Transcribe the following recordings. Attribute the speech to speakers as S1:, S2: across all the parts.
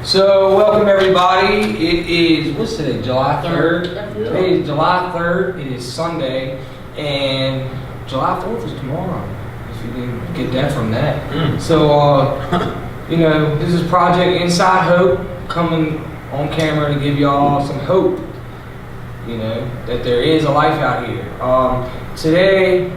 S1: So, welcome everybody. It is, what's today, July 3rd?
S2: Yeah.
S1: Today is July 3rd. It is Sunday. And July 4th is tomorrow, if you didn't get that from that. So, you know, this is Project Inside Hope, coming on camera to give y'all some hope, you know, that there is a life out here. Today,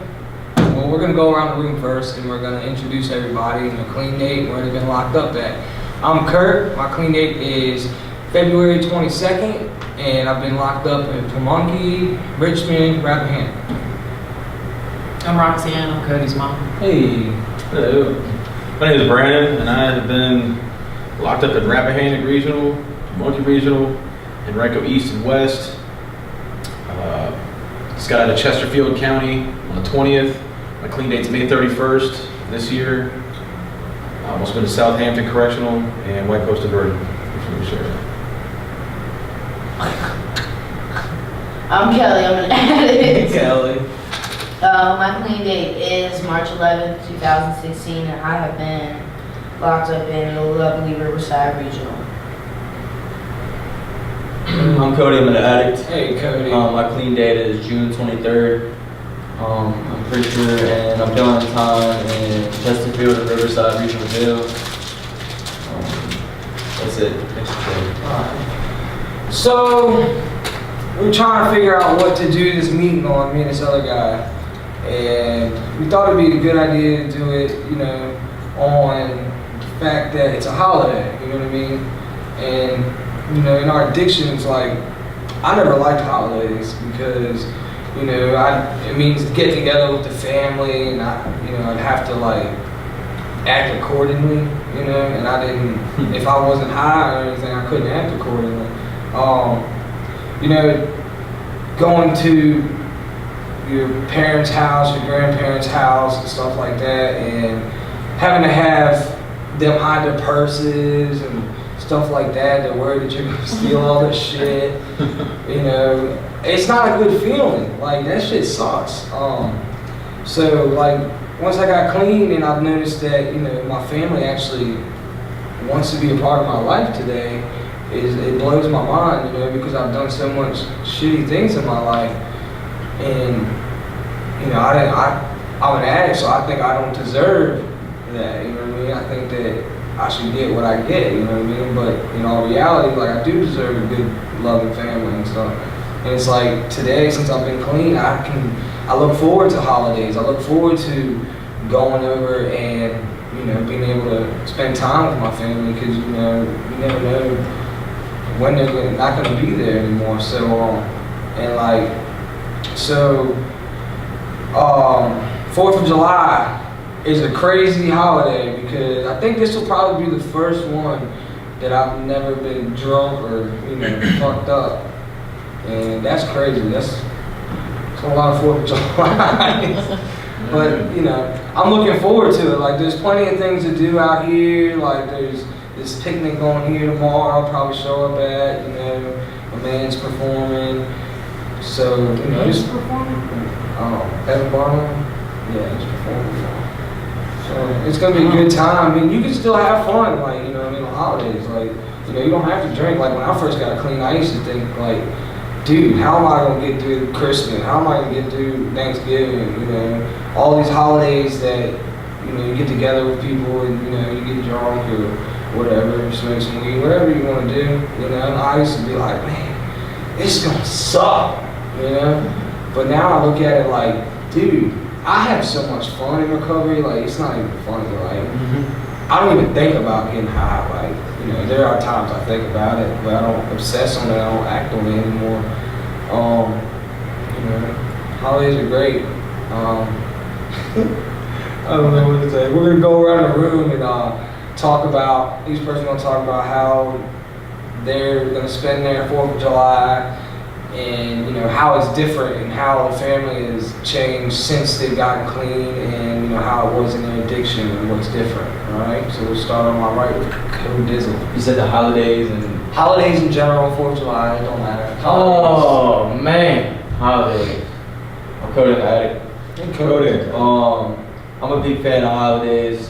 S1: well, we're going to go around the room first, and we're going to introduce everybody and the clean date where they've been locked up at. I'm Kurt. My clean date is February 22nd, and I've been locked up in Pamunkey, Richmond, Rappahannock.
S2: I'm Roxanne. I'm Cody's mom.
S1: Hey.
S3: Hello. My name is Brandon, and I have been locked up in Rappahannock Regional, Pamunkey Regional, Henrico East and West. Just got out of Chesterfield County on the 20th. My clean date's May 31st this year. I've also been to Southampton Correctional and White Coast Diversion.
S4: I'm Kelly. I'm an addict.
S1: Kelly.
S4: My clean date is March 11th, 2016, and I have been locked up in the lovely Riverside Regional.
S5: I'm Cody, I'm an addict.
S1: Hey, Cody.
S5: My clean date is June 23rd. I'm pretty sure, and I'm doing time in Chesterfield and Riverside Regional Jail. That's it. Thanks for playing.
S1: Alright. So, we're trying to figure out what to do this meeting on, me and this other guy. And we thought it'd be a good idea to do it, you know, on the fact that it's a holiday, you know what I mean? And, you know, in our addictions, like, I never liked holidays because, you know, it means get together with the family, and I'd have to like act accordingly, you know, and I didn't. If I wasn't high or anything, I couldn't act accordingly. You know, going to your parents' house, your grandparents' house, and stuff like that, and having to have them hide their purses and stuff like that. They're worried that you're gonna steal all this shit, you know. It's not a good feeling. Like, that shit sucks. So, like, once I got clean and I've noticed that, you know, my family actually wants to be a part of my life today, it blows my mind, you know, because I've done so much shitty things in my life. And, you know, I'm an addict, so I think I don't deserve that, you know what I mean? I think that I should get what I get, you know what I mean? But in all reality, like, I do deserve a good, loving family and stuff. And it's like, today, since I've been clean, I look forward to holidays. I look forward to going over and, you know, being able to spend time with my family, because, you know, you never know when they're not going to be there anymore. So, and like, so, 4th of July is a crazy holiday, because I think this will probably be the first one that I've never been drunk or, you know, fucked up. And that's crazy. That's a lot of 4th of July. But, you know, I'm looking forward to it. Like, there's plenty of things to do out here. Like, there's this picnic going here tomorrow. I'll probably show up at, you know, a man's performing. So, you know, just performing. Evan Barnum? Yeah, he's performing. So, it's going to be a good time. I mean, you can still have fun, like, you know, I mean, on holidays. Like, you know, you don't have to drink. Like, when I first got clean, I used to think, like, dude, how am I going to get through Christmas? How am I going to get through Thanksgiving? You know, all these holidays that, you know, you get together with people and, you know, you get drunk or whatever, smoke some weed, whatever you want to do, you know. And I used to be like, man, this is going to suck, you know. But now I look at it like, dude, I have so much fun in recovery. Like, it's not even funny. Like, I don't even think about getting high. Like, you know, there are times I think about it, but I don't obsess on it. I don't act on it anymore. You know, holidays are great. I don't know what to say. We're gonna go around the room and talk about. Each person's gonna talk about how they're gonna spend their 4th of July, and, you know, how it's different and how the family has changed since they've gotten clean, and, you know, how it was in their addiction and what's different. All right, so we'll start on my right with Cody Dizzle.
S5: You said the holidays and...
S1: Holidays in general, 4th of July, it don't matter.
S5: Oh, man. Holidays. I'm Cody, an addict.
S1: Hey, Cody.
S5: I'm a big fan of holidays.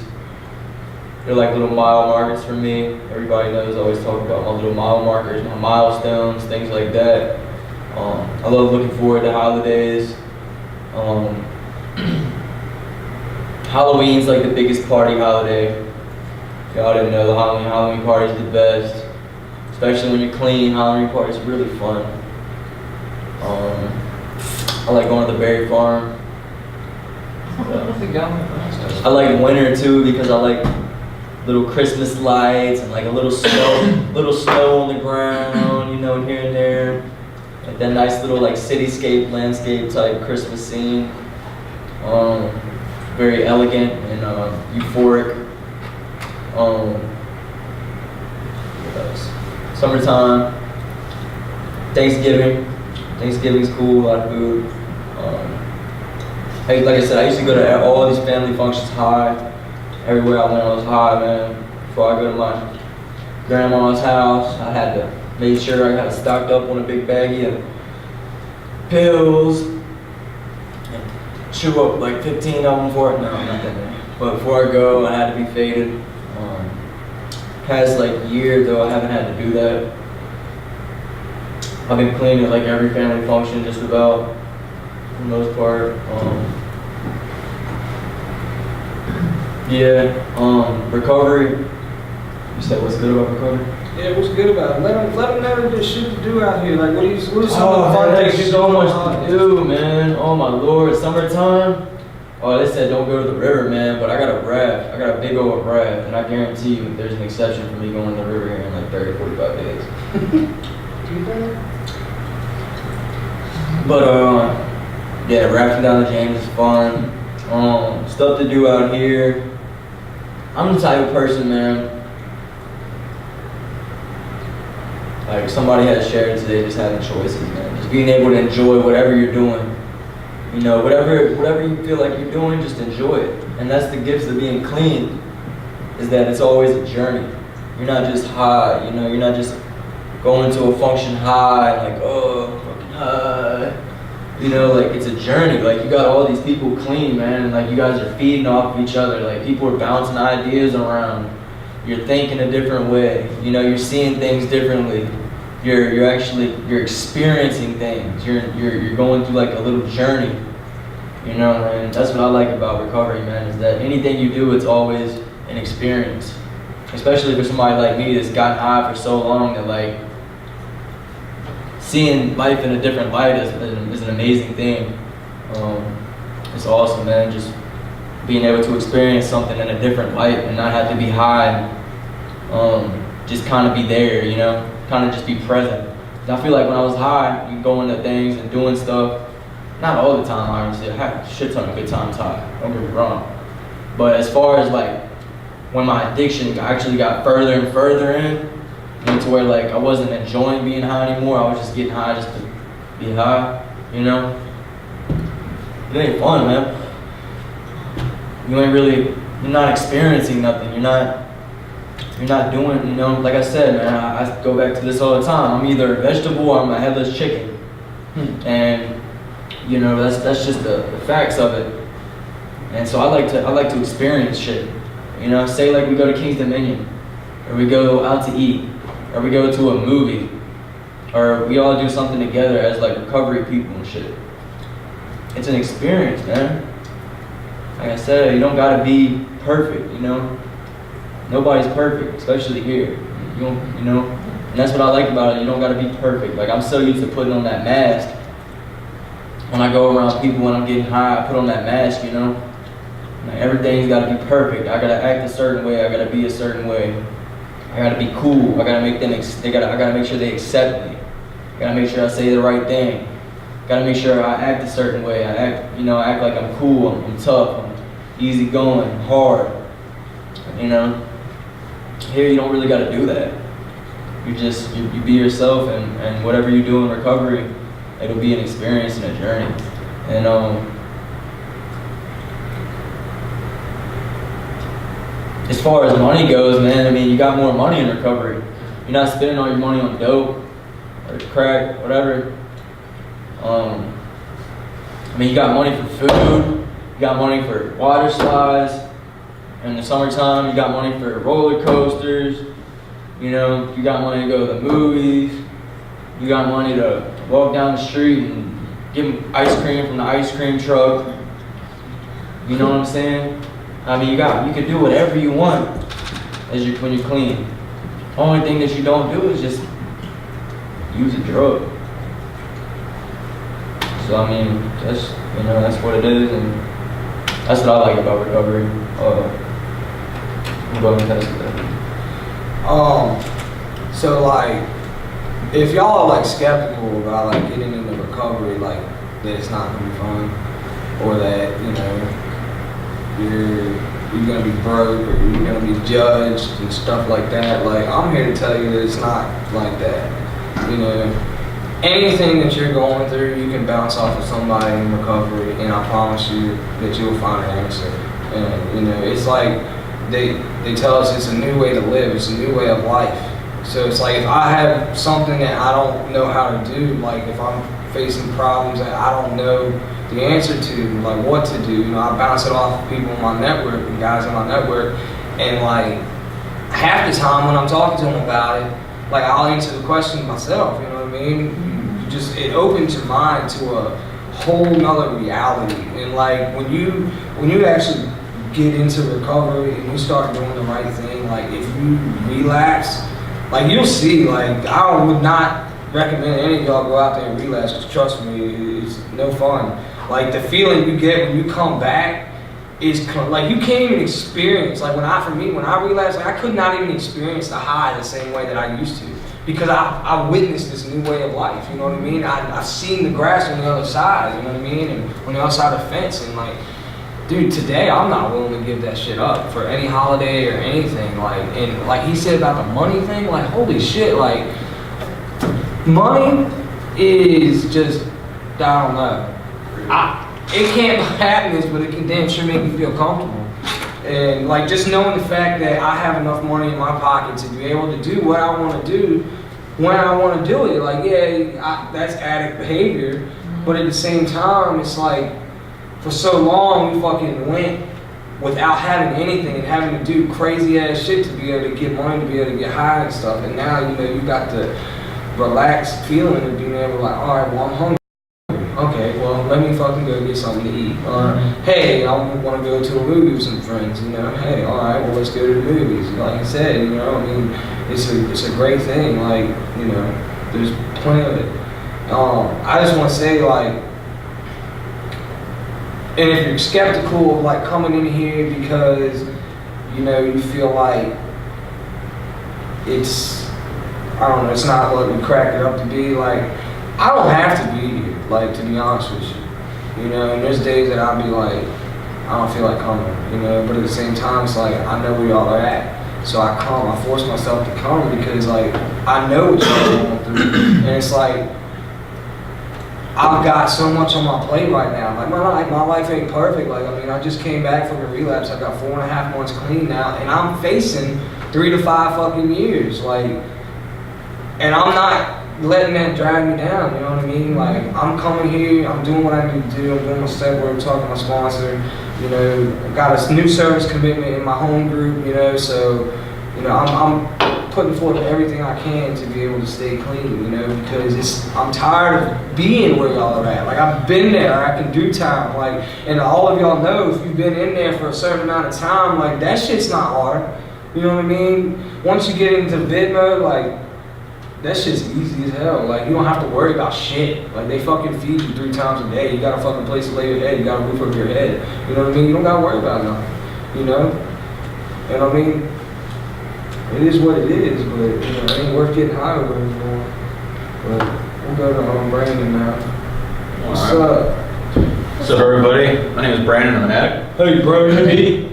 S5: They're like little mile markers for me. Everybody knows I always talk about my little mile markers, my milestones, things like that. I love looking forward to holidays. Halloween's like the biggest party holiday. If y'all didn't know, the Halloween party's the best. Especially when you're clean, Halloween party's really fun. I like going to the berry farm. I like winter too because I like little Christmas lights and like a little snow on the ground, you know, here and there. Like that nice little like cityscape, landscape type Christmas scene. Very elegant and euphoric. What else? Summertime. Thanksgiving's cool, a lot of food. Like I said, I used to go to all these family functions high. Everywhere I went, I was high, man. Before I go to my grandma's house, I had to make sure I got stocked up on a big baggie of pills. And chew up like 15 of them for it. No, not that many. But before I go, I had to be faded. Past like year though, I haven't had to do that. I've been clean at like every family function, just about, for the most part. Recovery. You said what's good about recovery?
S1: Yeah, what's good about it? Let them know there's shit to do out here. Like, what are some of the fun
S5: there's
S1: things you
S5: so
S1: do
S5: much
S1: on
S5: to do, man. Oh my lord, summertime. Oh, they said don't go to the river, man, but I got a raft. I got a big old raft, and I guarantee you there's an exception for me going to the river here in like 30, 45 days. But, yeah, rafting down the James is fun. Stuff to do out here. I'm the type of person, man, like somebody has shared today, just having choices, man. Just being able to enjoy whatever you're doing. You know, whatever you feel like you're doing, just enjoy it. And that's the gifts of being clean, is that it's always a journey. You're not just high, you know, you're not just going to a function high, like, oh, fucking high. You know, like, it's a journey. Like, you got all these people clean, man, and like, you guys are feeding off of each other. Like, people are bouncing ideas around. You're thinking a different way. You know, you're seeing things differently. You're experiencing things. You're going through like a little journey, you know, and that's what I like about recovery, man, is that anything you do, it's always an experience. Especially for somebody like me that's gotten high for so long that like seeing life in a different light is an amazing thing. It's awesome, man. Just being able to experience something in a different light and not have to be high. Just kind of be there, you know. Kind of just be present. And I feel like when I was high, you go into things and doing stuff, not all the time, obviously. I had a shit ton of good times high, don't get me wrong. But as far as like, when my addiction actually got further and further in, to where like I wasn't enjoying being high anymore, I was just getting high just to be high, you know? It ain't fun, man. You're not experiencing nothing, you're not doing, you know, like I said, man, I go back to this all the time. I'm either a vegetable or I'm a headless chicken. And, you know, that's just the facts of it. And so I like to experience shit. You know, say like we go to King's Dominion, or we go out to eat, or we go to a movie, or we all do something together as like recovery people and shit. It's an experience, man. Like I said, you don't gotta be perfect, you know? Nobody's perfect, especially here. You know, and that's what I like about it. You don't gotta be perfect. Like I'm so used to putting on that mask. When I go around people when I'm getting high, I put on that mask, you know. Like everything's gotta be perfect. I gotta act a certain way. I gotta be a certain way. I gotta be cool. I gotta make them. I gotta make sure they accept me. I gotta make sure I say the right thing. Gotta make sure I act a certain way. I act like I'm cool. I'm tough. I'm easygoing, hard. You know. Here you don't really got to do that. You be yourself, and whatever you do in recovery, it'll be an experience and a journey. And as far as money goes, man, I mean, you got more money in recovery. You're not spending all your money on dope or crack, whatever. I mean, you got money for food, you got money for water supplies, In the summertime, you got money for roller coasters. You know, you got money to go to the movies. You got money to walk down the street and get ice cream from the ice cream truck. You know what I'm saying? I mean, you can do whatever you want when you're clean. Only thing that you don't do is just use a drug. So I mean, that's what it is, and that's what I like about recovery. I'm going to test that.
S1: So like, if y'all are like skeptical about like getting into recovery, like that it's not gonna be fun, or that you're gonna be broke, or you're gonna be judged and stuff like that, like I'm here to tell you that it's not like that. You know, anything that you're going through, you can bounce off of somebody in recovery, and I promise you that you'll find an answer. And you know, it's like they tell us it's a new way to live, it's a new way of life. So it's like if I have something that I don't know how to do, like if I'm facing problems that I don't know the answer to, like what to do, you know, I bounce it off of people in my network, and guys in my network, and like half the time when I'm talking to them about it, like I'll answer the question myself, you know what I mean? It opens your mind to a whole nother reality. And like when you actually get into recovery and you start doing the right thing, like if you relapse, like you'll see, like I would not recommend any of y'all go out there and relapse, because trust me, it's no fun. Like the feeling you get when you come back is like you can't even experience, like when I relapsed, like I could not even experience the high the same way that I used to, because I witnessed this new way of life, you know what I mean? I've seen the grass on the other side, you know what I mean? And on the other side of the fence, and like, dude, today I'm not willing to give that shit up for any holiday or anything. Like, and like he said about the money thing, like holy shit, like money is just, I don't know. It can't buy happiness, but it can damn sure make me feel comfortable. And like just knowing the fact that I have enough money in my pocket to be able to do what I want to do when I want to do it. Like, yeah, that's addict behavior, but at the same time, it's like, for so long, we fucking went without having anything and having to do crazy ass shit to be able to get money, to be able to get high and stuff. And now, you know, you got the relaxed feeling of being able to like, all right, well, I'm hungry. Okay, well, let me fucking go get something to eat. Or, hey, I want to go to a movie with some friends, you know. Hey, all right, well, let's go to the movies. Like I said, you know, I mean, it's a great thing. Like, you know, there's plenty of it. I just want to say, like, and if you're skeptical of like coming in here because, you know, you feel like it's, I don't know, it's not what we cracked it up to be, like, I don't have to be here, like, to be honest with you. You know, and there's days that I'll be like, I don't feel like coming, you know, but at the same time, it's like, I know where y'all are at. So I come, I force myself to come because, like, I know what you're going through. And it's like, I've got so much on my plate right now. Like my life ain't perfect. Like, I mean, I just came back from a relapse. I got 4.5 months clean now, and I'm facing 3 to 5 fucking years. Like, and I'm not letting that drag me down. You know what I mean? Like, I'm coming here. I'm doing what I need to do. I'm doing my step work, talking to my sponsor. You know, I got a new service commitment in my home group. You know, so you know, I'm putting forth everything I can to be able to stay clean, you know, because I'm tired of being where y'all are at. Like, I've been there, I can do time, like, and all of y'all know if you've been in there for a certain amount of time, like, that shit's not hard, you know what I mean? Once you get into vid mode, like, that shit's easy as hell. Like, you don't have to worry about shit. Like, they fucking feed you 3 times a day. You got a fucking place to lay your head. You got a roof over your head. You know what I mean? You don't gotta worry about nothing, you know? You know what I mean? It is what it is, but you know, it ain't worth getting high over anymore. But we'll go to Brandon now. What's up?
S3: What's up, everybody? My name is Brandon. I'm an addict.
S5: Hey, bro, hey.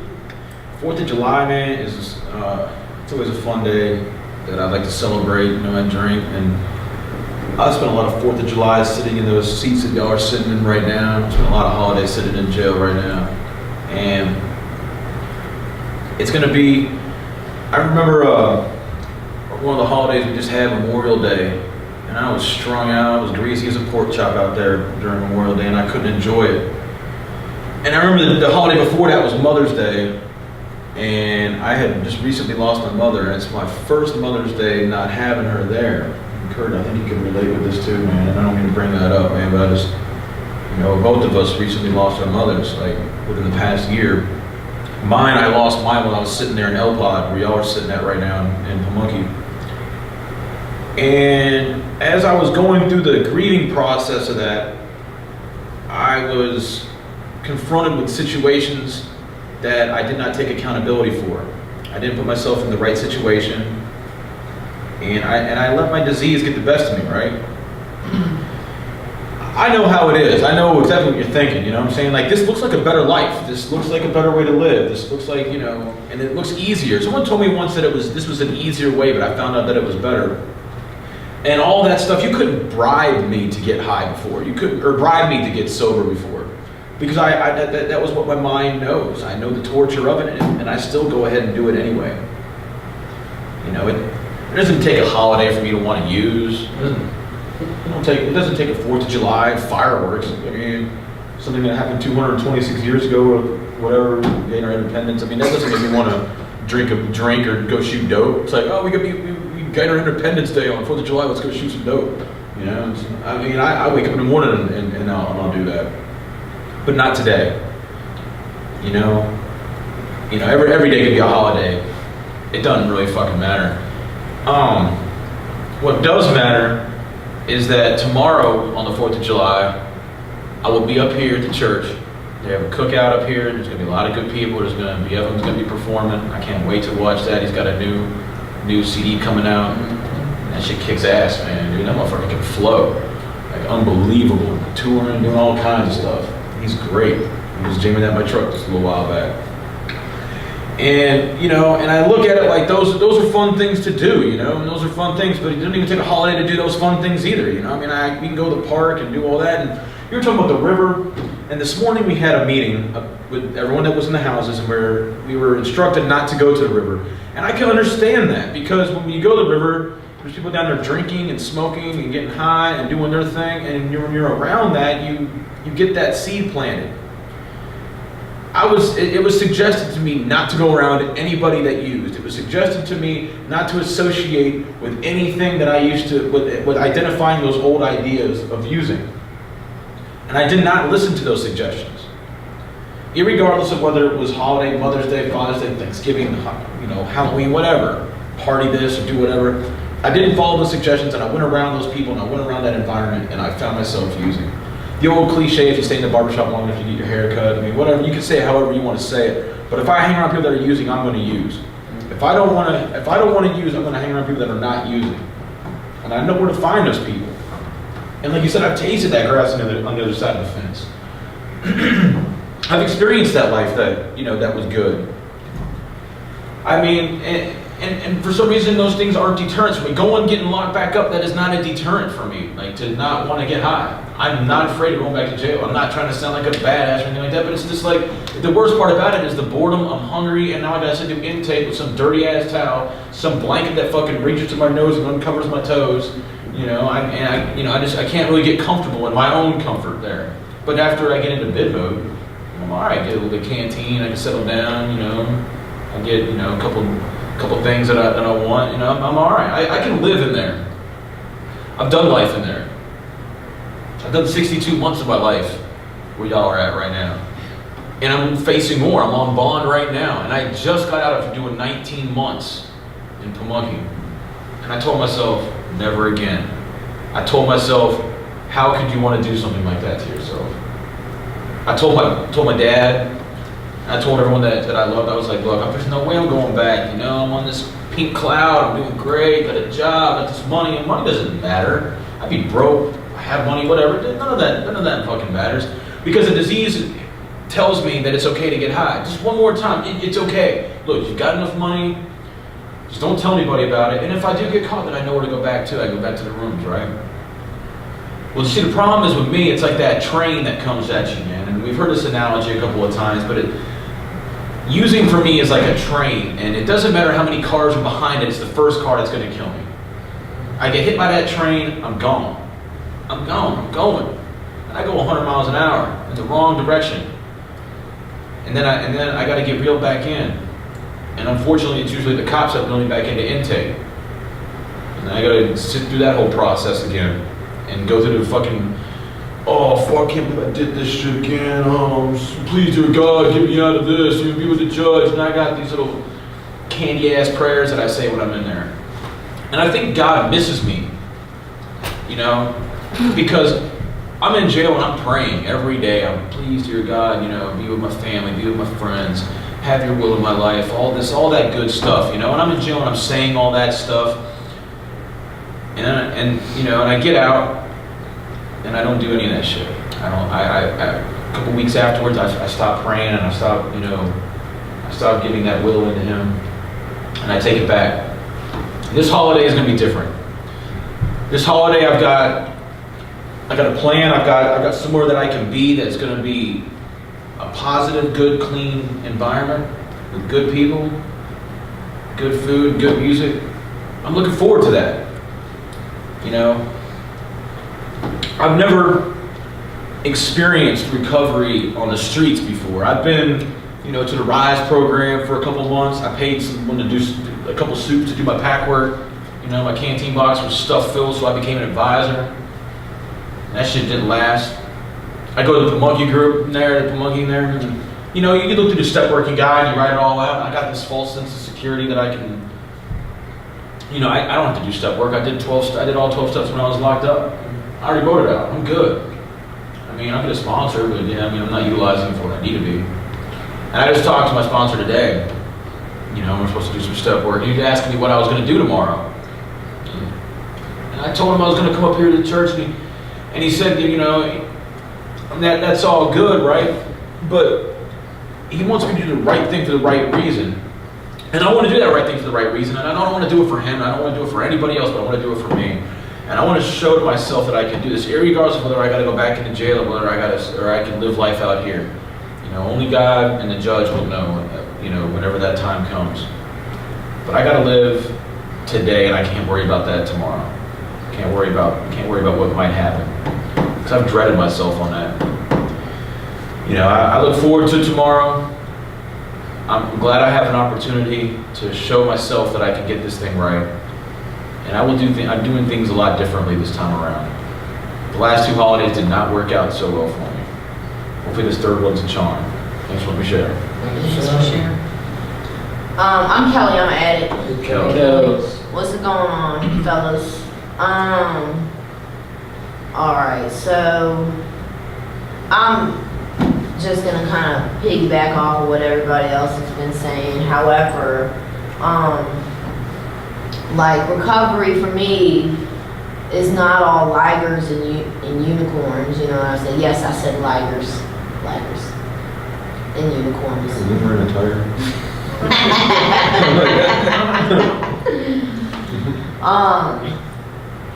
S3: 4th of July, man, is it's always a fun day that I like to celebrate. You know, I drink, and I spent a lot of 4th of July sitting in those seats that y'all are sitting in right now. I spent a lot of holidays sitting in jail right now, and it's gonna be. I remember one of the holidays we just had, Memorial Day, and I was strung out. I was greasy as a pork chop out there during Memorial Day, and I couldn't enjoy it. And I remember the holiday before that was Mother's Day, And I had just recently lost my mother, and it's my first Mother's Day not having her there. And Kurt, I think you can relate with this too, man. And I don't mean to bring that up, man, but I just, you know, both of us recently lost our mothers, like within the past year. Mine, I lost mine when I was sitting there in El Pod, where y'all are sitting at right now in Pamunkey. And as I was going through the grieving process of that, I was confronted with situations that I did not take accountability for. I didn't put myself in the right situation, and I let my disease get the best of me, right? I know how it is. I know exactly what you're thinking, you know what I'm saying? Like, this looks like a better life. This looks like a better way to live. This looks like, you know, and it looks easier. Someone told me once that this was an easier way, but I found out that it was better. And all that stuff, you couldn't bribe me to get high before. You couldn't, or bribe me to get sober before. Because that was what my mind knows. I know the torture of it, and I still go ahead and do it anyway. You know, it doesn't take a holiday for me to want to use. It doesn't take a 4th of July, fireworks. I mean, something that happened 226 years ago, or whatever, gain our independence. I mean, that doesn't make me want to drink or go shoot dope. It's like, oh, we gain our Independence Day on 4th of July, let's go shoot some dope. You know, I mean, I wake up in the morning and I'll do that. But not today. You know, every day could be a holiday. It doesn't really fucking matter. What does matter is that tomorrow on the 4th of July, I will be up here at the church. They have a cookout up here. There's gonna be a lot of good people. Evan's gonna be performing. I can't wait to watch that. He's got a new CD coming out. That shit kicks ass, man. Dude, that motherfucker can flow. Like, unbelievable. Touring, doing all kinds of stuff. He's great. He was jamming at my truck just a little while back. And, you know, and I look at it like those are fun things to do, you know, and those are fun things, but it doesn't even take a holiday to do those fun things either, you know. I mean, we can go to the park and do all that. And you were talking about the river, and this morning we had a meeting with everyone that was in the houses, and where we were instructed not to go to the river. And I can understand that, because when you go to the river, there's people down there drinking and smoking and getting high and doing their thing, and when you're around that, you get that seed planted. It was suggested to me not to go around anybody that used. It was suggested to me not to associate with anything that I used to, with identifying those old ideas of using. And I did not listen to those suggestions. Irregardless of whether it was holiday, Mother's Day, Father's Day, Thanksgiving, you know, Halloween, whatever, party this or do whatever, I didn't follow the suggestions, and I went around those people and I went around that environment, and I found myself using. The old cliche, if you stay in the barbershop long enough, you get your hair cut. I mean, whatever, you can say it however you want to say it. But if I hang around people that are using, I'm going to use. If I don't want to use, I'm going to hang around people that are not using. And I know where to find those people. And like you said, I've tasted that grass on the other side of the fence. I've experienced that life that, you know, that was good. I mean, and for some reason, those things aren't deterrents for me. Going, getting locked back up, that is not a deterrent for me. Like, to not want to get high. I'm not afraid of going back to jail. I'm not trying to sound like a badass or anything like that, but it's just like, the worst part about it is the boredom. I'm hungry, and now I gotta sit through intake with some dirty ass towel, some blanket that fucking reaches to my nose and uncovers my toes. You know, I can't really get comfortable in my own comfort there. But after I get into bid mode, I'm all right. I get a little bit of canteen, I can settle down. You know, I get, you know, a couple things that I want. You know, I'm all right. I can live in there. I've done life in there. I've done 62 months of my life where y'all are at right now. And I'm facing more. I'm on bond right now. And I just got out after doing 19 months in Pamunkey. And I told myself, never again. I told myself, how could you want to do something like that to yourself? I told my dad, I told everyone that I loved, I was like, look, there's no way I'm going back. You know, I'm on this pink cloud, I'm doing great, got a job, got this money, and money doesn't matter. I'd be broke, I have money, whatever. None of that fucking matters. Because the disease tells me that it's okay to get high. Just one more time, it's okay. Look, you've got enough money, just don't tell anybody about it. And if I do get caught, then I know where to go back to. I go back to the rooms, right? Well, see, the problem is with me, it's like that train that comes at you, man. And we've heard this analogy a couple of times, but using for me is like a train, and it doesn't matter how many cars are behind it, it's the first car that's going to kill me. I get hit by that train, I'm gone. I'm going. And I go 100 miles an hour in the wrong direction. And then I got to get reeled back in. And unfortunately, it's usually the cops that reel me back into intake. And I gotta sit through that whole process again and go through the fucking, oh, fuck, I can't believe I did this shit again. Please, dear God, get me out of this. You be with the judge. And I got these little candy-ass prayers that I say when I'm in there. And I think God misses me, you know, because I'm in jail and I'm praying every day. I'm, please, dear God, you know, be with my family, be with my friends, have your will in my life, all this, all that good stuff, you know. And I'm in jail and I'm saying all that stuff. And you know, and I get out and I don't do any of that shit. A couple weeks afterwards, I stopped praying and I stopped, you know, I stopped giving that will into Him, and I take it back. This holiday is going to be different. This holiday, I got a plan. I've got somewhere that I can be that's going to be a positive, good, clean environment with good people, good food, good music. I'm looking forward to that. You know, I've never experienced recovery on the streets before. I've been, you know, to the RISE program for a couple of months. I paid someone to do a couple soups to do my pack work. You know, my canteen box was stuff filled, so I became an advisor. That shit didn't last. I go to the monkey group in there, and, you know, you can look through the step working guide and you write it all out. I got this false sense of security that I can, you know, I don't have to do step work. I did all 12 steps when I was locked up. I already wrote it out. I'm good. I mean, I'm going to sponsor, but yeah, I mean, I'm not utilizing it for what I need to be. And I just talked to my sponsor today. You know, we're supposed to do some step work. He was asking me what I was going to do tomorrow. And I told him I was going to come up here to the church, and he said, you know, that's all good, right? But he wants me to do the right thing for the right reason. And I want to do that right thing for the right reason. And I don't want to do it for him. I don't want to do it for anybody else, but I want to do it for me. And I want to show to myself that I can do this, regardless of whether I got to go back into jail or whether I can live life out here. You know, only God and the judge will know, you know, whenever that time comes. But I got to live today, and I can't worry about that tomorrow. Can't worry about what might happen, because I've dreaded myself on that. You know, I look forward to tomorrow. I'm glad I have an opportunity to show myself that I can get this thing right. And I'm doing things a lot differently this time around. The last 2 holidays did not work out so well for me. Hopefully this third one's a charm. Thanks for letting me share.
S2: Thanks for sharing.
S4: I'm Kelly, I'm an addict.
S3: Kelly.
S4: What's going on, fellas? Alright, so I'm just gonna kind of piggyback off of what everybody else has been saying. However, like, recovery for me is not all ligers and unicorns. You know what I said? Yes, I said ligers and unicorns.
S3: Liver and a tire.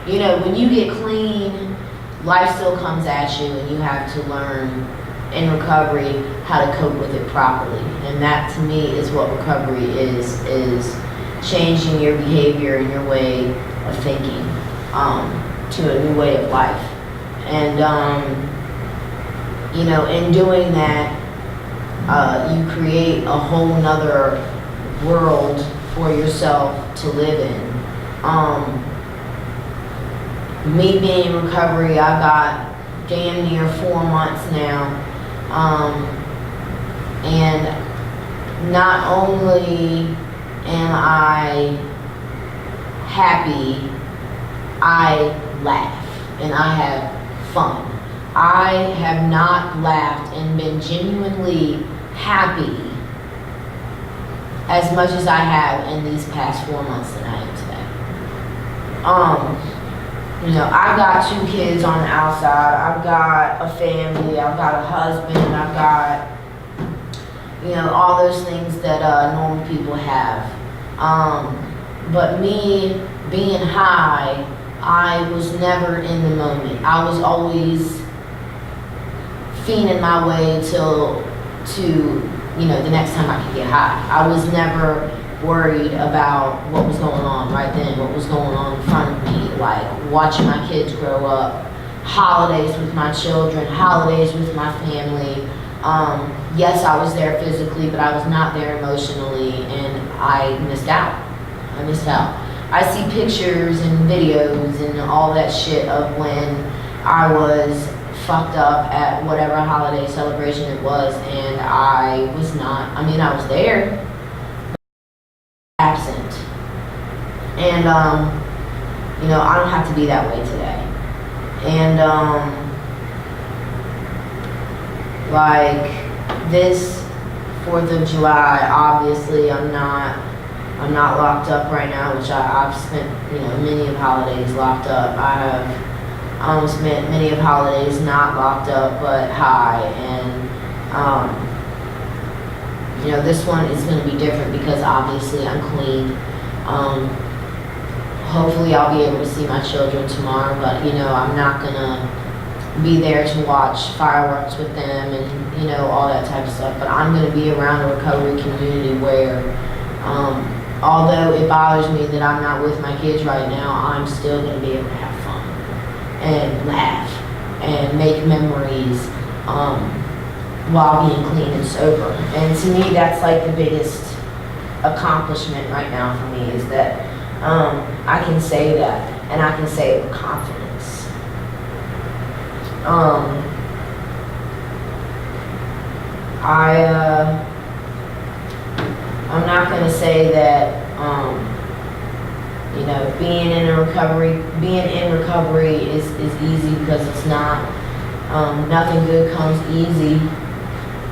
S4: You know, when you get clean, life still comes at you, and you have to learn in recovery how to cope with it properly. And that, to me, is what recovery is changing your behavior and your way of thinking to a new way of life. And you know, in doing that, you create a whole nother world for yourself to live in. Me being in recovery, I got damn near 4 months now. And not only am I happy, I laugh and I have fun. I have not laughed and been genuinely happy as much as I have in these past 4 months that I am today. You know, I've got 2 kids on the outside. I've got a family. I've got a husband. I've got, you know, all those things that normal people have. But me being high, I was never in the moment. I was always fiending my way to, you know, the next time I could get high. I was never worried about what was going on right then, what was going on in front of me, like watching my kids grow up, holidays with my children, holidays with my family, Yes, I was there physically, but I was not there emotionally, and I missed out. I missed out. I see pictures and videos and all that shit of when I was fucked up at whatever holiday celebration it was, and I was not, I mean, I was there, but absent. And, you know, I don't have to be that way today. And, like, this 4th of July, obviously I'm not locked up right now, which I've spent, you know, many of holidays locked up. I have spent many of holidays not locked up, but high. And, you know, this one is going to be different because obviously I'm clean. Hopefully I'll be able to see my children tomorrow, but, you know, I'm not going to be there to watch fireworks with them and, you know, all that type of stuff. But I'm going to be around a recovery community where, although it bothers me that I'm not with my kids right now, I'm still going to be able to have fun and laugh and make memories while being clean and sober. And to me, that's like the biggest accomplishment right now for me, is that I can say that, and I can say it with confidence. I'm not going to say that, you know, being in recovery is easy, because it's not. Nothing good comes easy.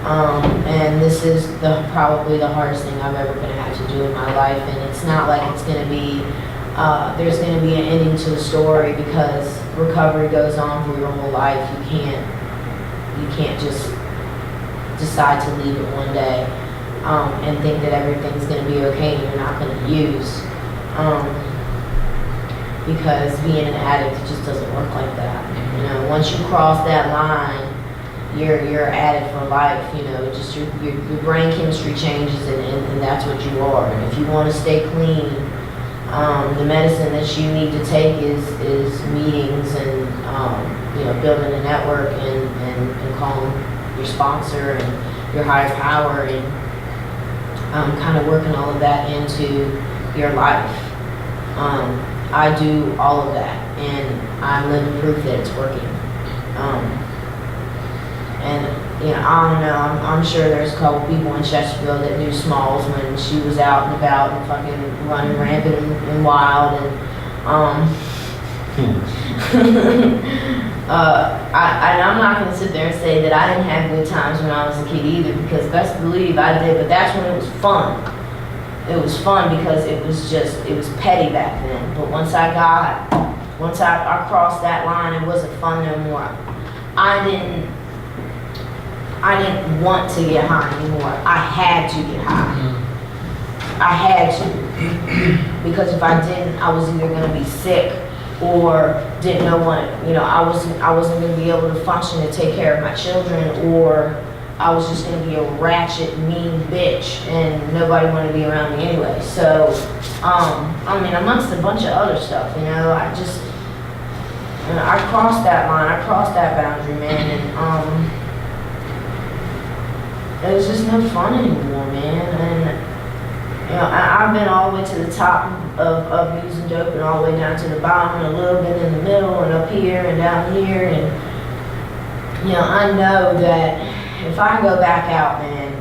S4: And this is probably the hardest thing I've ever going to have to do in my life. And it's not like it's going to be, there's going to be an ending to the story, because recovery goes on for your whole life. You can't just decide to leave it one day and think that everything's going to be okay and you're not going to use. Because being an addict, it just doesn't work like that. You know, once you cross that line, you're addict for life. You know, just your brain chemistry changes, and that's what you are. And if you want to stay clean, the medicine that you need to take is meetings and you know, building a network and calling your sponsor and your higher power, and kind of working all of that into your life. I do all of that, and I'm living proof that it's working. And you know, I don't know, I'm sure there's a couple people in Chesterfield that knew Smalls when she was out and about and fucking running rampant and wild, and I'm not going to sit there and say that I didn't have good times when I was a kid either, because best believe I did, but that's when it was fun. It was fun because it was petty back then. But once I crossed that line, it wasn't fun no more. I didn't want to get high anymore. I had to get high. I had to. Because if I didn't, I was either going to be sick or didn't know what, you know, I wasn't going to be able to function to take care of my children, or I was just going to be a ratchet, mean bitch, and nobody wanted to be around me anyway. So, I mean, amongst a bunch of other stuff, you know, I crossed that line, I crossed that boundary, man, and, it was just no fun anymore, man. And, you know, I've been all the way to the top of using dope, and all the way down to the bottom, and a little bit in the middle, and up here, and down here, and, you know, I know that if I go back out, man,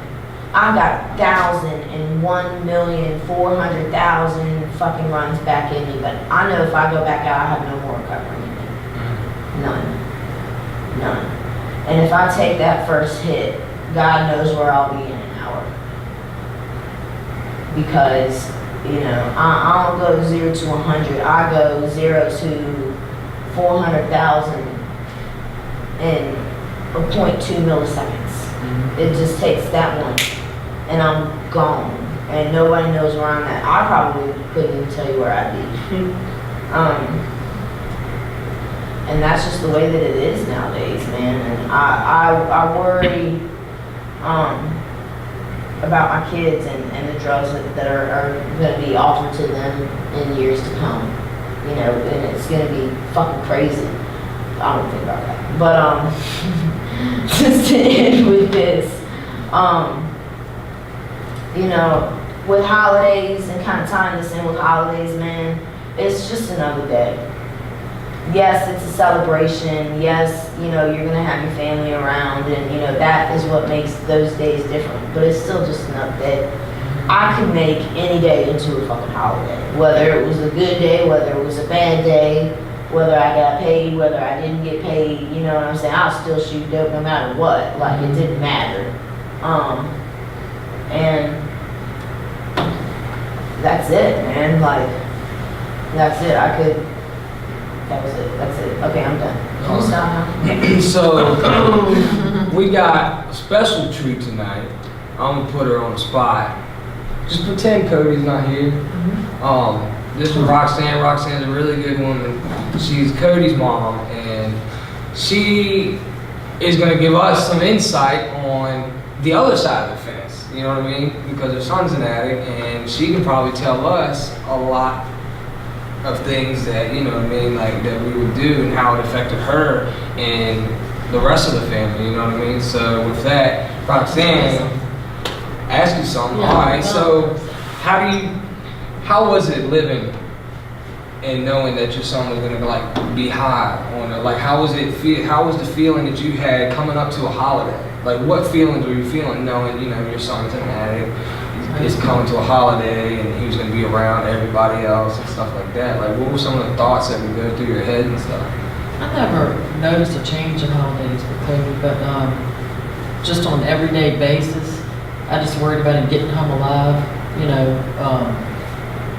S4: I've got 1,001,400,000 fucking runs back in me, but I know if I go back out, I have no more recovery in me. None. And if I take that first hit, God knows where I'll be in an hour. Because, you know, I don't go 0 to 100. I go 0 to 400,000 in 0.2 milliseconds. It just takes that one, and I'm gone. And nobody knows where I'm at. I probably couldn't even tell you where I'd be. And that's just the way that it is nowadays, man. And I worry about my kids and the drugs that are going to be offered to them in years to come. You know, and it's going to be fucking crazy. I don't think about that. But just to end with this. You know, with holidays and kind of tying this in with holidays, man, it's just another day. Yes, it's a celebration. Yes, you know, you're gonna have your family around, and you know, that is what makes those days different. But it's still just another day. I could make any day into a fucking holiday. Whether it was a good day, whether it was a bad day, whether I got paid, whether I didn't get paid, you know what I'm saying? I'll still shoot dope no matter what. Like, it didn't matter. And that's it, man. Like, that's it. That was it. That's it. Okay, I'm done. Can you stop now?
S1: So, we got a special treat tonight. I'm gonna put her on the spot. Just pretend Cody's not here. This is Roxanne. Roxanne's a really good woman. She's Cody's mom, and she is gonna give us some insight on the other side of the fence. You know what I mean? Because her son's an addict, and she can probably tell us a lot of things that, you know what I mean, like that we would do and how it affected her and the rest of the family, you know what I mean? So with that, Roxanne, ask you something.
S2: Yeah.
S1: All right, so how was it living and knowing that your son was gonna like be high on it? Like how was the feeling that you had coming up to a holiday? Like what feelings were you feeling knowing, you know, your son's an addict, is coming to a holiday and he was gonna be around everybody else and stuff like that? Like what were some of the thoughts that would go through your head and stuff?
S2: I never noticed a change in holidays with Cody, but just on an everyday basis, I just worried about him getting home alive. You know,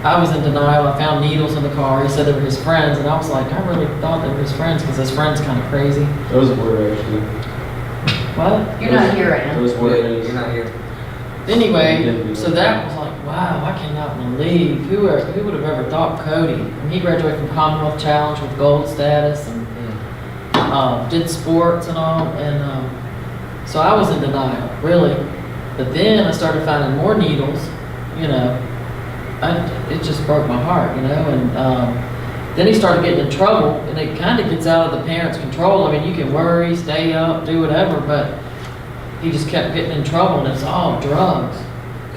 S2: I was in denial. I found needles in the car. He said they were his friends, and I was like, I really thought they were his friends because his friend's kind of crazy.
S5: Those were actually.
S2: What?
S4: You're not here right now.
S5: Those were.
S1: You're not here.
S2: Anyway, so that was like, wow, I cannot believe who would have ever thought Cody. And he graduated from Commonwealth Challenge with gold status and did sports and all. And so I was in denial, really. But then I started finding more needles, you know. It just broke my heart, you know. And then he started getting in trouble, and it kind of gets out of the parents' control. I mean, you can worry, stay up, do whatever, but he just kept getting in trouble, and it's all drugs.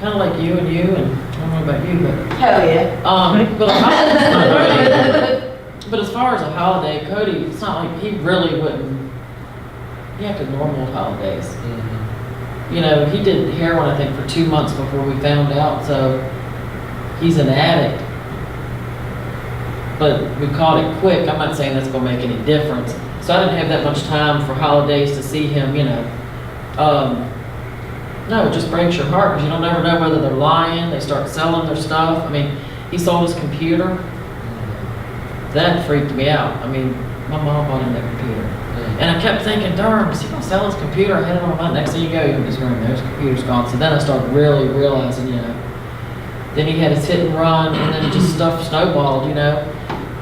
S2: Kind of like you, and I don't know about you, but
S4: Hell yeah.
S2: but as far as a holiday, Cody, it's not like he really wouldn't. He acted normal at holidays. You know, he did heroin, I think, for 2 months before we found out, so he's an addict. But we caught it quick. I'm not saying that's going to make any difference. So I didn't have that much time for holidays to see him, you know. No, it just breaks your heart because you don't ever know whether they're lying, they start selling their stuff. I mean, he sold his computer. That freaked me out. I mean, my mom bought him that computer. And I kept thinking, darn, is he going to sell his computer? I had it on my mind. Next thing you go, you're in his room, there's computer's gone. So then I started really realizing, you know. Then he had his hit and run, and then just stuff snowballed, you know.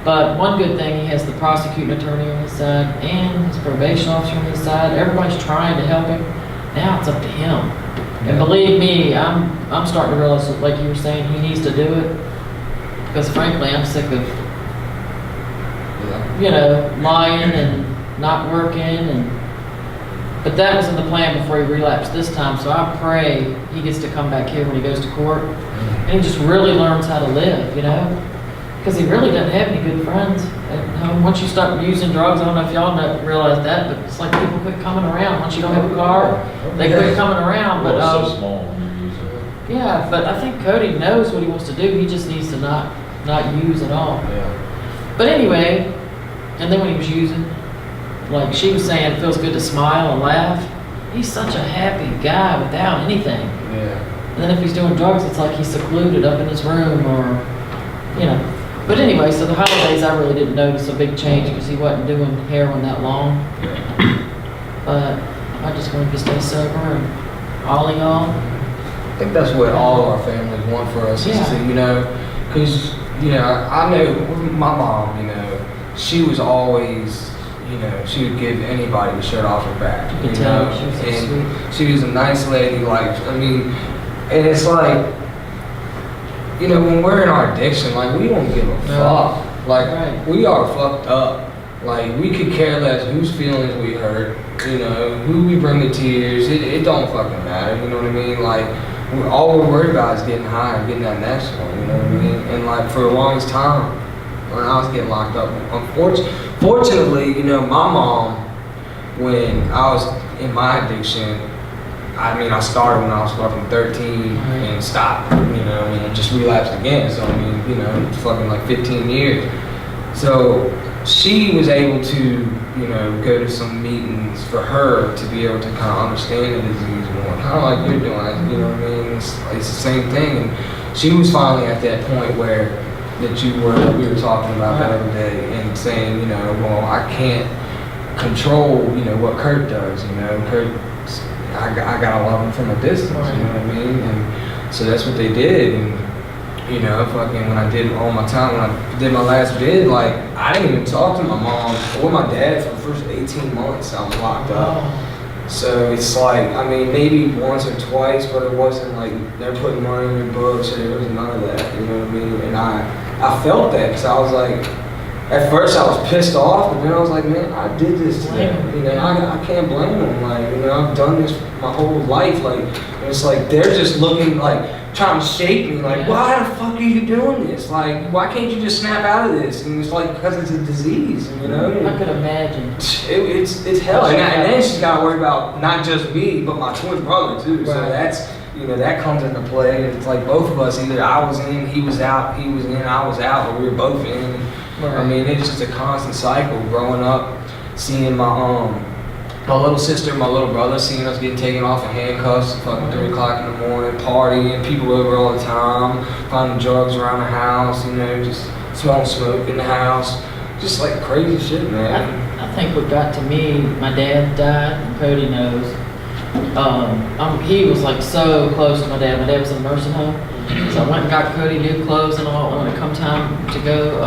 S2: But one good thing, he has the prosecuting attorney on his side and his probation officer on his side. Everybody's trying to help him. Now it's up to him. And believe me, I'm starting to realize, like you were saying, he needs to do it. Because frankly, I'm sick of, you know, lying and not working. But that was in the plan before he relapsed this time. So I pray he gets to come back here when he goes to court. And he just really learns how to live, you know. Because he really doesn't have any good friends at home. Once you start using drugs, I don't know if y'all realize that, but it's like people quit coming around. Once you don't have a car, they quit coming around. But
S3: Well, it's so small when you use it.
S2: yeah, but I think Cody knows what he wants to do. He just needs to not use at all.
S3: Yeah.
S2: But anyway, and then when he was using, like she was saying, it feels good to smile and laugh. He's such a happy guy without anything.
S1: Yeah.
S2: And then if he's doing drugs, it's like he's secluded up in his room or, you know. But anyway, so the holidays I really didn't notice a big change because he wasn't doing heroin that long. But I just wanted to stay sober and all of y'all.
S1: I think that's what all of our families want for us is
S2: Yeah.
S1: to, you know, because, you know, I know with my mom, you know, she was always, you know, she would give anybody the shirt off her back,
S2: You
S1: you
S2: can tell
S1: know,
S2: she was so
S1: and she was a nice lady, like, I mean, and it's like, you know, when we're in our addiction, like, we don't give a fuck. Like,
S2: Right.
S1: we are fucked up. Like, we could care less whose feelings we hurt, you know, who we bring to tears. It don't fucking matter, you know what I mean? Like, all we're worried about is getting high and getting that next one, you know what I mean? And like, for the longest time, when I was getting locked up, fortunately, you know, my mom, when I was in my addiction, I mean, I started when I was fucking 13 and stopped, you know, and just relapsed again. So, I mean, you know, it's fucking like 15 years. So, she was able to, you know, go to some meetings for her to be able to kind of understand the disease more, kind of like you're doing, you know what I mean? It's the same thing. And she was finally at that point where we were talking about the other day and saying, you know, well, I can't control, you know, what Kurt does, you know, I gotta love him from a distance, you know what I mean? And so that's what they did. And, you know, fucking when I did all my time, when I did my last bid, like, I didn't even talk to my mom or my dad for the first 18 months I was locked up. So it's like, I mean, maybe once or twice, but it wasn't like they're putting money in your books, and there was none of that, you know what I mean? And I felt that, because I was like, at first I was pissed off, but then I was like, man, I did this to them. You know, I can't blame them. Like, you know, I've done this my whole life. Like, and it's like, they're just looking, like, trying to shake me. Like, why the fuck are you doing this? Like, why can't you just snap out of this? And it's like, because it's a disease, you know?
S2: I could imagine.
S1: It's hell. And then she's got to worry about not just me, but my twin brother, too. So that's, you know, that comes into play. And it's like both of us, either I was in, he was out, he was in, I was out, or we were both in. I mean, it's just a constant cycle. Growing up, seeing my little sister, my little brother, seeing us getting taken off in handcuffs at fucking 3 o'clock in the morning, partying, people over all the time, finding drugs around the house, you know, just smelling smoke in the house, just like crazy shit, man.
S2: I think what got to me, my dad died, and Cody knows. He was like so close to my dad. My dad was in a nursing home, so I went and got Cody new clothes and all. When it come time to go,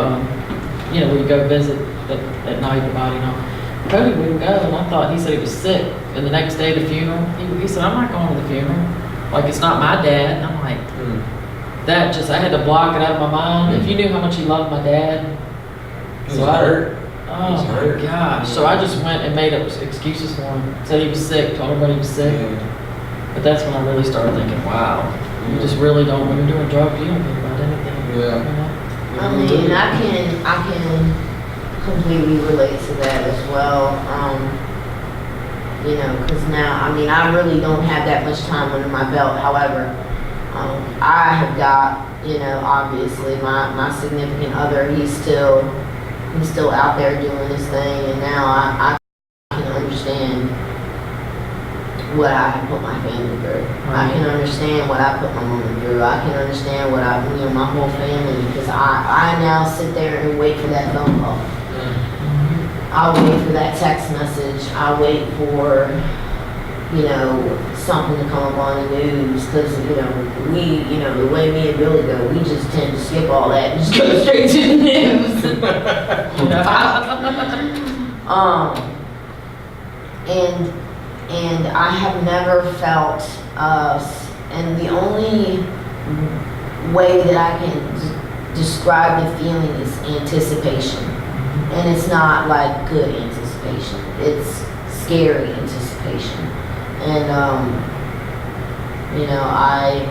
S2: you know, we'd go visit at night, the body and all. Cody wouldn't go, and I thought, he said he was sick. And the next day, the funeral, he said, I'm not going to the funeral. Like, it's not my dad. And I'm like, that just, I had to block it out of my mind. If you knew how much he loved my dad.
S1: He's hurt.
S2: Oh my gosh. So I just went and made up excuses for him. Said he was sick, told everybody he was sick. But that's when I really started thinking, wow, you just really don't, when you're doing drugs, you don't think about anything.
S1: Yeah.
S2: You know?
S4: I mean, I can completely relate to that as well. You know, because now, I mean, I really don't have that much time under my belt. However, I have got, you know, obviously my significant other, he's still out there doing his thing, and now I can understand what I have put my family through. I can understand what I put my mom through. I can understand what you know, my whole family, because I now sit there and wait for that phone call. I wait for that text message. I wait for, you know, something to come up on the news, because, you know, you know, the way me and Billy go, we just tend to skip all that and just go straight to the news. And I have never felt, and the only way that I can describe the feeling is anticipation. And it's not like good anticipation. It's scary anticipation. And, you know, I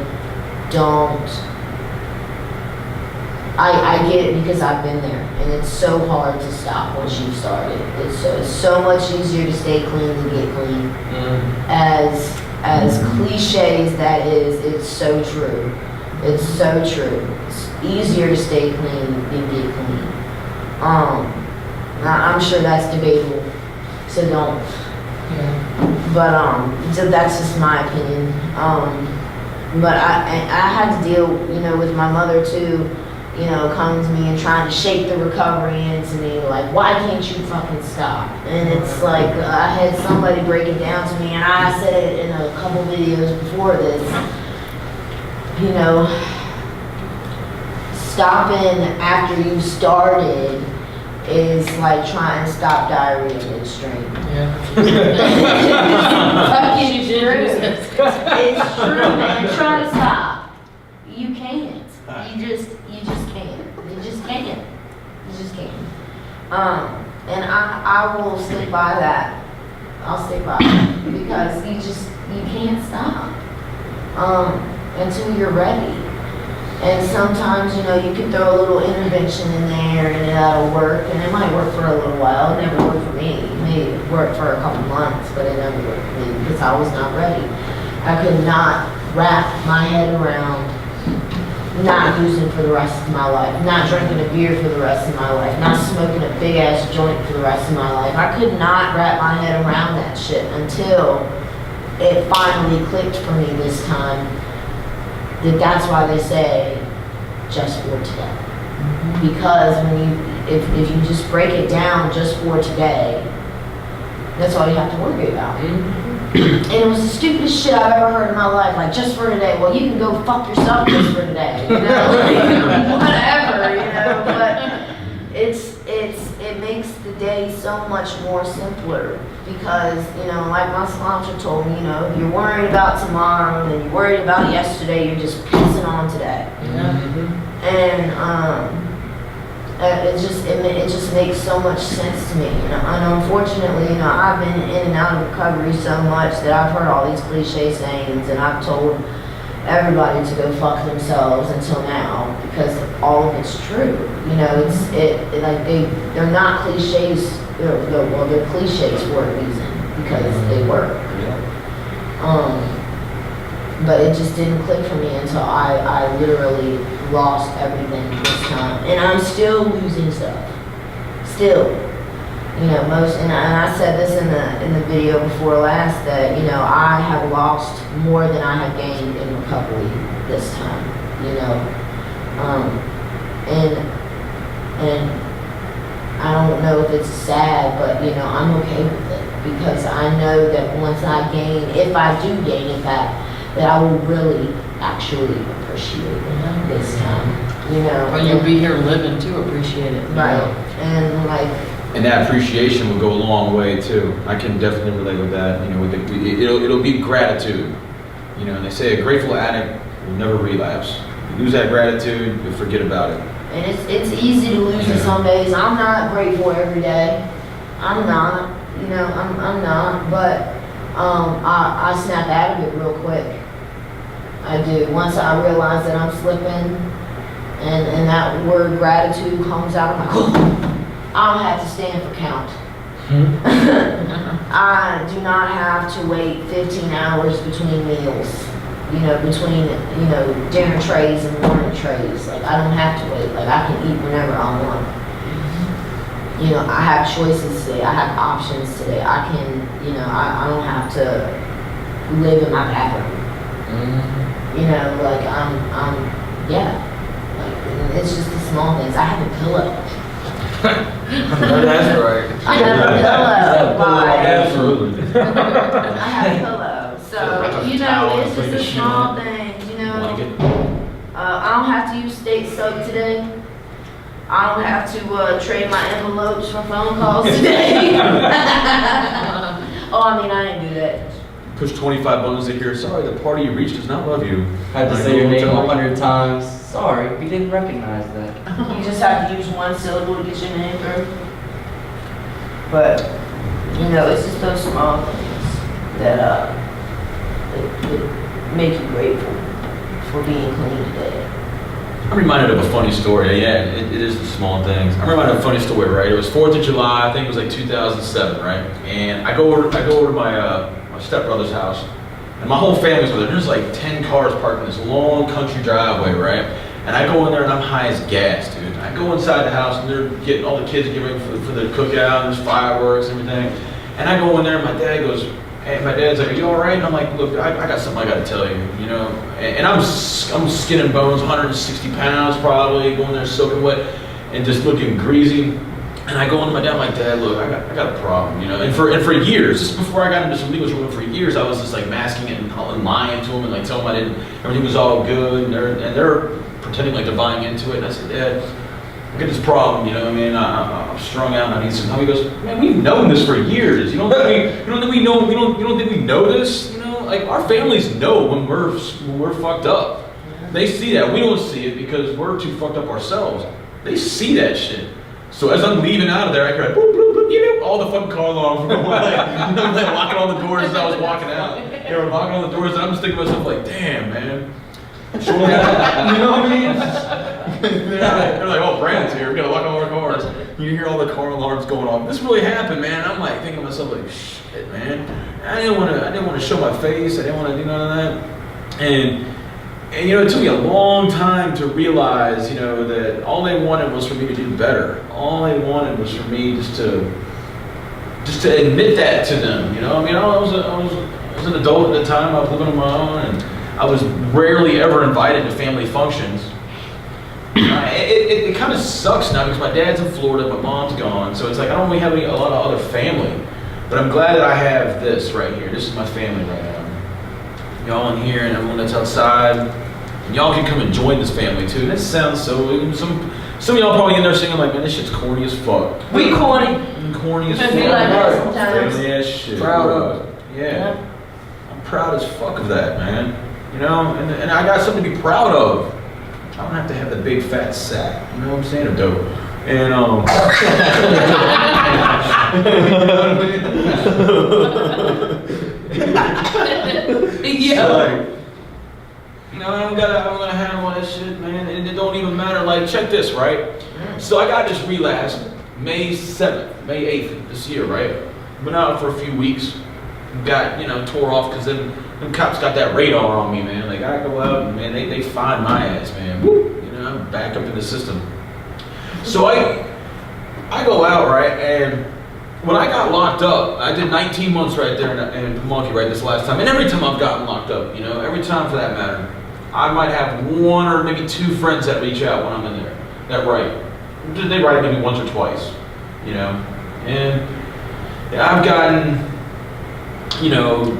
S4: get it, because I've been there, and it's so hard to stop once you've started. It's so much easier to stay clean than get clean. As cliche as that is, it's so true. It's so true. It's easier to stay clean than get clean. I'm sure that's debatable, so don't. But so that's just my opinion. But I had to deal, you know, with my mother too. You know, coming to me and trying to shake the recovery into me, like, why can't you fucking stop? And it's like, I had somebody break it down to me, and I said it in a couple videos before this. You know, stopping after you started is like trying to stop diarrhea midstream. Fucking true. It's true, man. Try to stop. You can't. You just can't. You just can't. And I will stick by that. I'll stick by it because you can't stop until you're ready. And sometimes, you know, you can throw a little intervention in there and that'll work, and it might work for a little while. It never worked for me. It may work for a couple months, but it never worked for me because I was not ready. I could not wrap my head around not using for the rest of my life, not drinking a beer for the rest of my life, not smoking a big ass joint for the rest of my life. I could not wrap my head around that shit until it finally clicked for me this time. That's why they say just for today. Because if you just break it down just for today, that's all you have to worry about. And it was the stupidest shit I've ever heard in my life, like just for today. Well, you can go fuck yourself just for today, you know, whatever, you know. But it makes the day so much more simpler because, you know, like my sponsor told me, you know, if you're worried about tomorrow and you're worried about yesterday, you're just pissing on today, you know. And it just makes so much sense to me, you know. And unfortunately, you know, I've been in and out of recovery so much that I've heard all these cliche sayings, and I've told everybody to go fuck themselves until now because all of it's true. You know, like they're not cliches. They're cliches for a reason because they work. But it just didn't click for me until I literally lost everything this time. And I'm still losing stuff. Still. You know, and I said this in the video before last that, you know, I have lost more than I have gained in recovery this time, you know. And I don't know if it's sad, but, you know, I'm okay with it because I know that once if I do gain it back, that I will really actually appreciate it this time, you know.
S2: Well, you'll be here living to appreciate it.
S4: Right, and like.
S3: And that appreciation will go a long way too. I can definitely relate with that. You know, it'll be gratitude. You know, and they say a grateful addict will never relapse. You lose that gratitude, you'll forget about it.
S4: And it's easy to lose it some days. I'm not grateful every day. I'm not, you know, I'm not, but I snap out of it real quick. I do. Once I realize that I'm slipping and that word gratitude comes out, I'm like, oh, I don't have to stand for count. I do not have to wait 15 hours between meals. You know, between, you know, dinner trays and morning trays. Like, I don't have to wait. Like, I can eat whenever I want. You know, I have choices today. I have options today. I can, you know, I don't have to live in my bathroom. You know, like, yeah. Like, it's just the small things. I have a pillow.
S1: That's right.
S4: I have a pillow.
S3: Absolutely.
S4: I have a pillow. So, you know, it's just the small things, you know. I don't have to use state soap today. I don't have to trade my envelopes for phone calls today. Oh, I mean, I didn't do that.
S3: Push 25 buttons to hear, sorry, the party you reached does not love you.
S5: Had to say your name 100 times. Sorry, we didn't recognize that.
S4: You just have to use one syllable to get your name through. But, you know, it's just those small things that make you grateful for being clean today.
S3: I'm reminded of a funny story. Yeah, it is the small things. I'm reminded of a funny story, right? It was 4th of July, I think it was like 2007, right? And I go over to my stepbrother's house, and my whole family's with it. There's like 10 cars parked in this long country driveway, right? And I go in there and I'm high as gas, dude. I go inside the house and they're getting all the kids getting ready for the cookout, and there's fireworks and everything. And I go in there and my dad goes, hey, my dad's like, are you all right? And I'm like, look, I got something I got to tell you, you know. And I'm skin and bones, 160 pounds probably, going there soaking wet and just looking greasy. And I go into my dad, I'm like, Dad, look, I got a problem, you know. And for years, just before I got into some legal trouble, for years I was just like masking it and lying to him and like telling him everything was all good, and they're pretending like they're buying into it. And I said, Dad, I got this problem, you know. I mean, I'm strung out and I need some help. He goes, man, we've known this for years. You don't think we know this? You know, like our families know when we're fucked up. They see that. We don't see it because we're too fucked up ourselves. They see that shit. So as I'm leaving out of there, I heard boop, boop, boop, you know, all the fucking car alarms were going like, I'm like locking all the doors as I was walking out. They were locking all the doors, and I'm just thinking to myself like, damn, man. Shortly after, you know what I mean? they're like, oh, Brandon's here. We gotta lock all our cars. You hear all the car alarms going off. This really happened, man. I'm like thinking to myself like, shit, man. I didn't want to show my face. I didn't want to do none of that. And you know, it took me a long time to realize, you know, that all they wanted was for me to do better. All they wanted was for me just to admit that to them. You know, I mean, I was an adult at the time. I was living on my own, and I was rarely ever invited to family functions. It kind of sucks now because my dad's in Florida, my mom's gone, so it's like I don't really have a lot of other family. But I'm glad that I have this right here. This is my family right now. Y'all in here and everyone that's outside. And y'all can come and join this family too. That sounds so. Some of y'all probably in there singing like, man, this shit's corny as fuck.
S2: We corny.
S3: Corny as fuck.
S4: Be like that sometimes.
S3: Family ass shit.
S1: Proud of it.
S3: Yeah. I'm proud as fuck of that, man. You know, and I got something to be proud of. I don't have to have the big fat sack. You know what I'm saying? Or dope. And
S2: Yeah.
S3: So, like, you know, I don't gotta have all that shit, man. And it don't even matter. Like, check this, right? So I got this relapse May 7th, May 8th this year, right? Went out for a few weeks. Got, you know, tore off because them cops got that radar on me, man. Like, I go out and, man, they find my ass, man. Woo! You know, I'm back up in the system. So I go out, right, and when I got locked up, I did 19 months right there in Pamunkey, right, this last time. And every time I've gotten locked up, you know, every time for that matter, I might have one or maybe two friends that reach out when I'm in there that write. They write maybe once or twice, you know. And yeah, I've gotten, you know,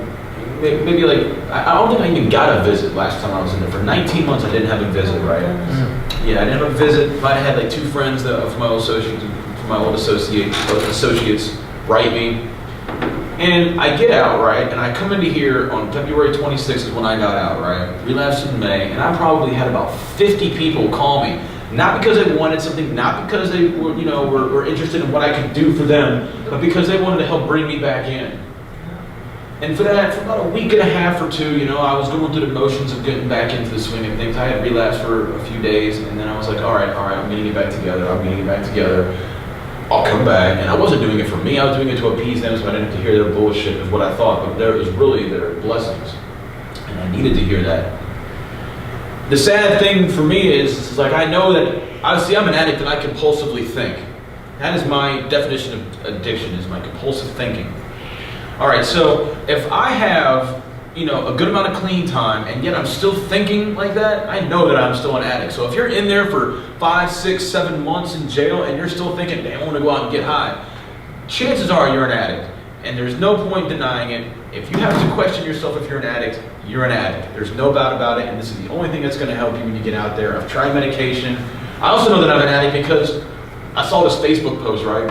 S3: maybe like, I don't think I even got a visit last time I was in there. For 19 months, I didn't have a visit, right? Yeah, I didn't have a visit. Might have had like two friends from my old associates write me. And I get out, right? And I come into here on February 26th is when I got out, right? Relapsed in May, and I probably had about 50 people call me. Not because they wanted something, not because they were, you know, were interested in what I could do for them, but because they wanted to help bring me back in. And for that, for about a week and a half or two, you know, I was going through the motions of getting back into the swing of things. I had relapsed for a few days, and then I was like, all right, I'm getting it back together. I'll come back. And I wasn't doing it for me. I was doing it to appease them so I didn't have to hear their bullshit is what I thought. But there was really their blessings. And I needed to hear that. The sad thing for me is like, I know that, obviously I'm an addict and I compulsively think. That is my definition of addiction, is my compulsive thinking. All right, so if I have, you know, a good amount of clean time and yet I'm still thinking like that, I know that I'm still an addict. So if you're in there for 5, 6, 7 months in jail and you're still thinking, damn, I want to go out and get high, chances are you're an addict. And there's no point denying it. If you have to question yourself if you're an addict, you're an addict. There's no doubt about it, and this is the only thing that's going to help you when you get out there. I've tried medication. I also know that I'm an addict because I saw this Facebook post, right?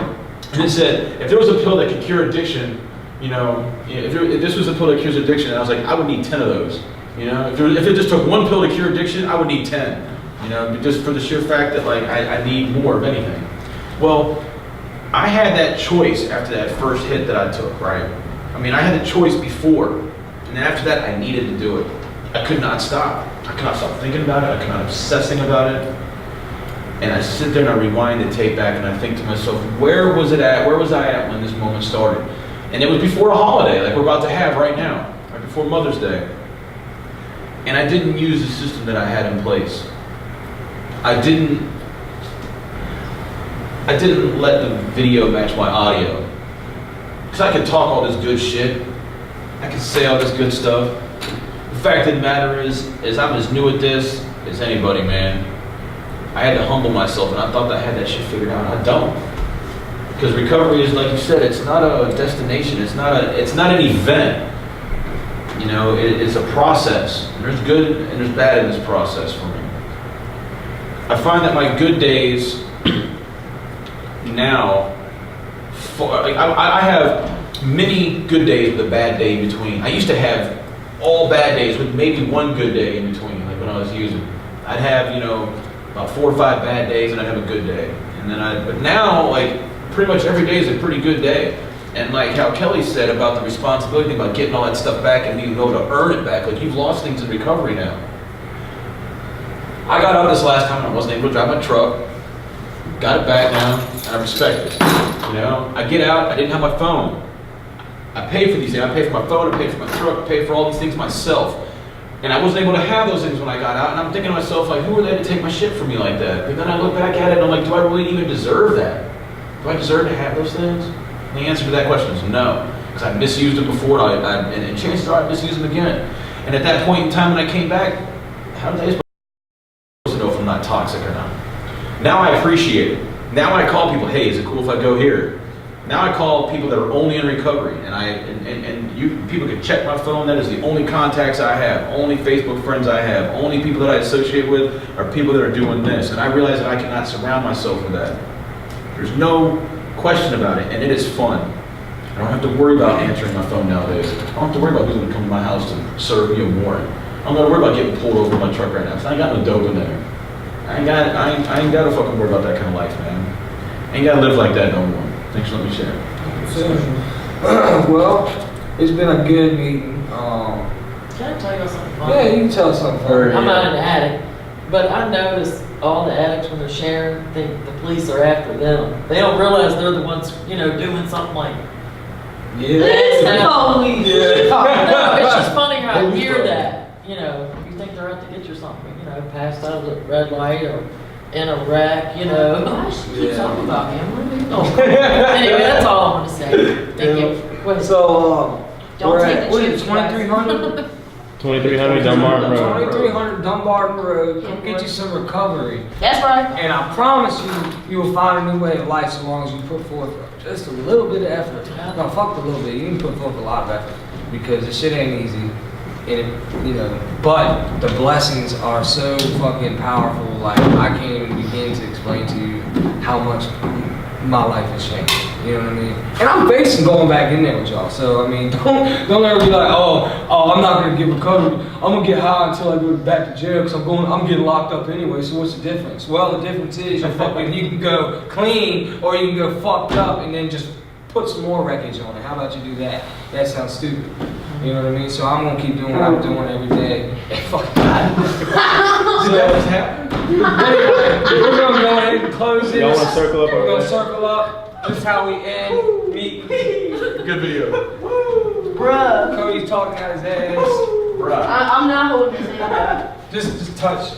S3: And it said, if there was a pill that could cure addiction, you know, if this was a pill that cures addiction, and I was like, I would need 10 of those. You know, if it just took one pill to cure addiction, I would need 10. You know, just for the sheer fact that like I need more of anything. Well, I had that choice after that first hit that I took, right? I mean, I had the choice before, and then after that, I needed to do it. I could not stop. I could not stop thinking about it. I could not obsessing about it. And I sit there and I rewind the tape back and I think to myself, where was it at? Where was I at when this moment started? And it was before a holiday, like we're about to have right now, right before Mother's Day. And I didn't use the system that I had in place. I didn't let the video match my audio. Because I could talk all this good shit. I could say all this good stuff. The fact of the matter is I'm as new at this as anybody, man. I had to humble myself, and I thought that I had that shit figured out. I don't. Because recovery is, like you said, it's not a destination. It's not an event. You know, it's a process. And there's good and there's bad in this process for me. I find that my good days now, I have many good days with a bad day in between. I used to have all bad days with maybe one good day in between, like when I was using. I'd have, you know, about 4 or 5 bad days and I'd have a good day. You And then but now, like, pretty much every day is a pretty good day. And like how Kelly said about the responsibility about getting all that stuff back and being able to earn it back, like you've lost things in recovery now. I got out this last time and I wasn't able to drive my truck. Got it back now, and I respect it. You know, I get out, I didn't have my phone. I paid for these things. I paid for my phone, I paid for my truck, I paid for all these things myself. And I wasn't able to have those things when I got out. And I'm thinking to myself, like, who are they to take my shit from me like that? But then I look back at it and I'm like, do I really even deserve that? Do I deserve to have those things? And the answer to that question is no. Because I misused them before, and chances are I misuse them again. And at that point in time when I came back, how did I supposed to know if I'm not toxic or not? Now I appreciate it. Now I call people, hey, is it cool if I go here? Now I call people that are only in recovery, and people can check my phone. That is the only contacts I have, only Facebook friends I have, only people that I associate with are people that are doing this. And I realize that I cannot surround myself with that. There's no question about it, and it is fun. I don't have to worry about answering my phone nowadays. I don't have to worry about who's going to come to my house to serve me a warrant. I don't got to worry about getting pulled over in my truck right now, because I ain't got no dope in there. I ain't got to fucking worry about that kind of life, man. I ain't got to live like that no more. Thanks for letting me share.
S1: Well, it's been a good meeting.
S2: Can I tell you something funny?
S1: Yeah, you can tell us something.
S2: I'm not an addict, but I notice all the addicts when they're sharing think the police are after them. They don't realize they're the ones, doing something like.
S1: Yeah.
S2: No, it's just funny how I hear that. You think they're out to get you something. Passed out of the red light or in a wreck. Why should you keep talking about him? What are you doing? Anyway, that's all I want to say. Thank you. Go ahead.
S1: So,
S4: Don't
S1: we're
S4: take
S1: at,
S4: the
S1: what is
S4: chips,
S1: it, 2300?
S6: 2300 Dunbarton Road.
S1: 2300 Dunbarton Road. Come get you some recovery.
S4: That's right.
S1: And I promise you will find a new way of life so long as you put forth just a little bit of effort. No, fuck a little bit. You can put forth a lot of effort because this shit ain't easy. And but the blessings are so fucking powerful. Like I can't even begin to explain to you how much my life has changed. You know what I mean? And I'm facing going back in there with y'all. So I mean, don't ever be like, oh, I'm not gonna get recovered. I'm gonna get high until I go back to jail because I'm getting locked up anyway. So what's the difference? Well, the difference is you can go clean or you can go fucked up and then just put some more wreckage on it. How about you do that? That sounds stupid. You know what I mean? So I'm gonna keep doing what I'm doing every day. And fuck God. So what's happening? Anyway, we're gonna go ahead and close this.
S6: Y'all wanna circle up?
S1: We're gonna circle up. This is how we end.
S3: Good video.
S4: Bruh.
S1: Cody's talking out his ass.
S3: Bruh.
S4: I'm not holding his hand up.
S1: Just touch.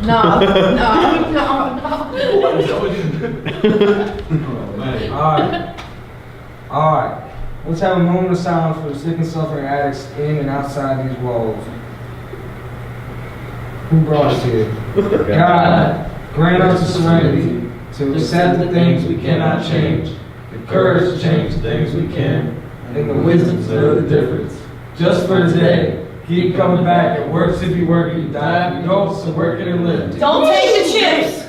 S4: No.
S1: Alright. Let's have a moment of silence for the sick and suffering addicts in and outside these walls. Who brought us here? God, grant us the serenity to accept the things we cannot change, the courage to change the things we can, and the wisdom to know the difference. Just for today, keep coming back. It works if you work, you die if you don't, so work it and live.
S4: Don't take the chips.